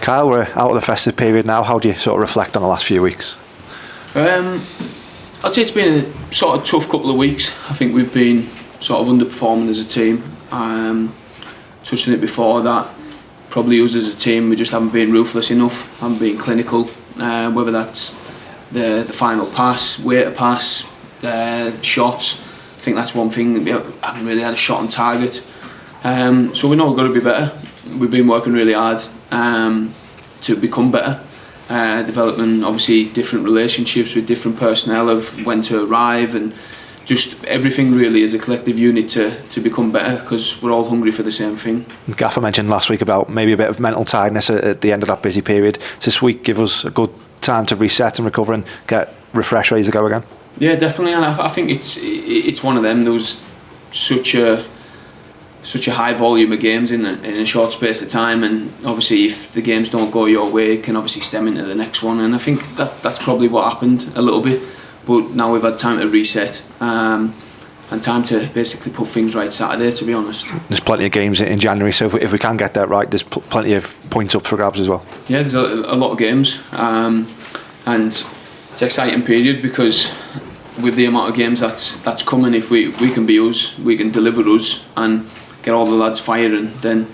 Kyle, we're out of the festive period now. How do you sort of reflect on the last few weeks? I'd say it's been a sort of tough couple of weeks. I think we've been sort of underperforming as a team. Touched on it before that probably us as a team, we just haven't been ruthless enough, haven't been clinical, whether that's the final pass, way to pass, shots. I think that's one thing. We haven't really had a shot on target, so we know we've got to be better. We've been working really hard to become better, developing obviously different relationships with different personnel of when to arrive, and just everything really as a collective unit to become better, because we're all hungry for the same thing. Gaffer mentioned last week about maybe a bit of mental tiredness at the end of that busy period. Does this week give us a good time to reset and recover and get refreshed, ready to go again? Yeah, definitely, and I think it's one of them. There was such a high volume of games in a short space of time, and obviously if the games don't go your way, it can obviously stem into the next one, and I think that's probably what happened a little bit. But now we've had time to reset and time to basically put things right Saturday, to be honest. There's plenty of games in January, so if we can get that right, there's plenty of points up for grabs as well. Yeah, there's a lot of games, and it's an exciting period, because with the amount of games that's coming, if we can be us, we can deliver us and get all the lads firing, then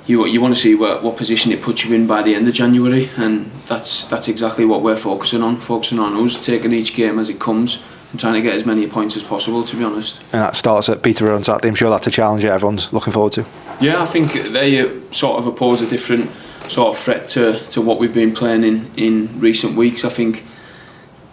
you want to see what position it puts you in by the end of January, and that's exactly what we're focusing on us, taking each game as it comes and trying to get as many points as possible, to be honest. And that starts at Peterborough on Saturday. I'm sure that's a challenge that everyone's looking forward to. Yeah, I think they sort of oppose a different sort of threat to what we've been playing in recent weeks. I think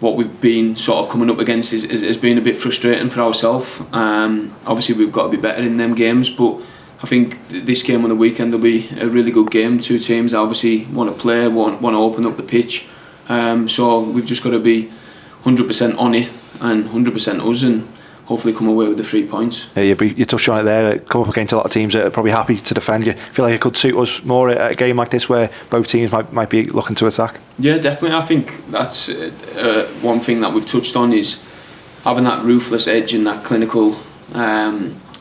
what we've been sort of coming up against has been a bit frustrating for ourselves. Obviously we've got to be better in them games, but I think this game on the weekend will be a really good game. Two teams that obviously want to play, want to open up the pitch. So we've just got to be 100% on it and 100% us, and hopefully come away with the 3 points. Yeah, you touched on it there. Come up against a lot of teams that are probably happy to defend. You feel like it could suit us more at a game like this, where both teams might be looking to attack? Yeah, definitely. I think that's one thing that we've touched on, is having that ruthless edge and that clinical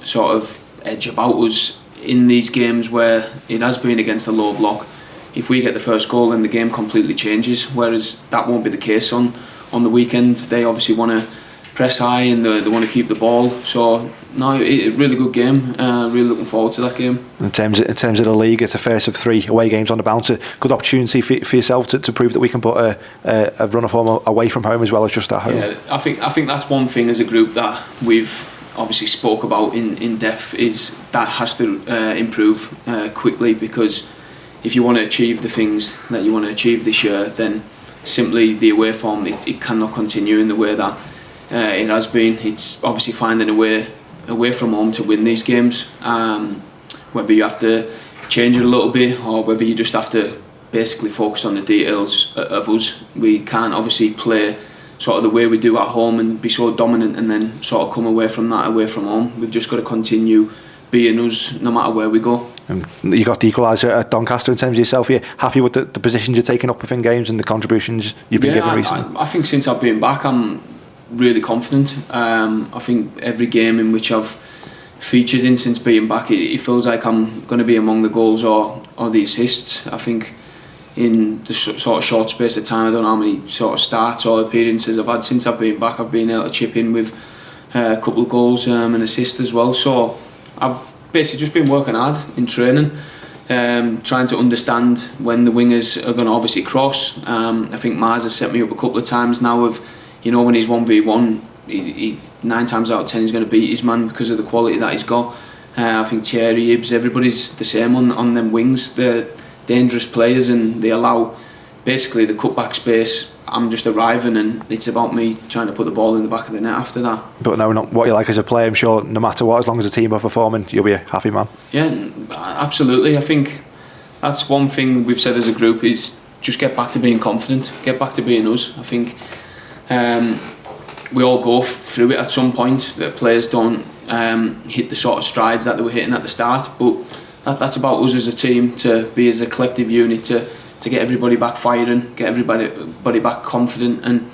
sort of edge about us in these games where it has been against a low block. If we get the first goal, then the game completely changes, whereas that won't be the case on the weekend. They obviously want to press high and they want to keep the ball. So no, a really good game. Really looking forward to that game. In terms of the league, it's the first of 3 away games on the bounce. A good opportunity for yourself to prove that we can put a run of form away from home as well as just at home. Yeah, I think that's one thing as a group that we've obviously spoke about in depth, is that has to improve quickly, because if you want to achieve the things that you want to achieve this year, then simply the away form, it cannot continue in the way that it has been. It's obviously finding a way away from home to win these games, whether you have to change it a little bit or whether you just have to basically focus on the details of us. We can't obviously play sort of the way we do at home and be so dominant and then sort of come away from that away from home. We've just got to continue being us no matter where we go. You got the equaliser at Doncaster. In terms of yourself, are you happy with the positions you're taking up within games and the contributions you've been given recently? I think since I've been back, I'm really confident. I think every game in which I've featured in since being back, it feels like I'm going to be among the goals or the assists. I think in the sort of short space of time, I don't know how many sort of starts or appearances I've had since I've been back. I've been able to chip in with a couple of goals and assists as well. So I've basically just been working hard in training, trying to understand when the wingers are going to obviously cross. I think Mars has set me up a couple of times now of, when he's 1v1, he 9 times out of 10 he's going to beat his man because of the quality that he's got. I think Thierry, Ibs, everybody's the same on them wings. They're dangerous players and they allow basically the cutback space. I'm just arriving and it's about me trying to put the ball in the back of the net after that. But knowing what you like as a player, I'm sure no matter what, as long as the team are performing, you'll be a happy man. Yeah, absolutely. I think that's one thing we've said as a group, is just get back to being confident, get back to being us. I think we all go through it at some point, that players don't hit the sort of strides that they were hitting at the start, but that's about us as a team, to be as a collective unit, to get everybody back firing, get everybody back confident, and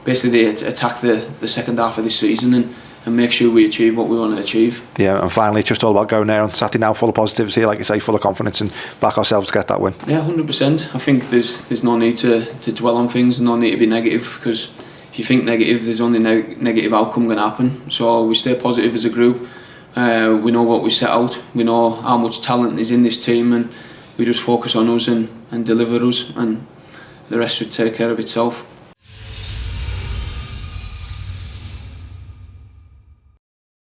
basically attack the second half of this season make sure we achieve what we want to achieve. Yeah, and finally, it's just all about going there on Saturday now, full of positivity, like you say, full of confidence, and back ourselves to get that win. Yeah, 100%. I think there's no need to dwell on things, no need to be negative, because if you think negative, there's only negative outcome going to happen. So we stay positive as a group. We know what we set out. We know how much talent is in this team, and we just focus on us and deliver us, and the rest should take care of itself.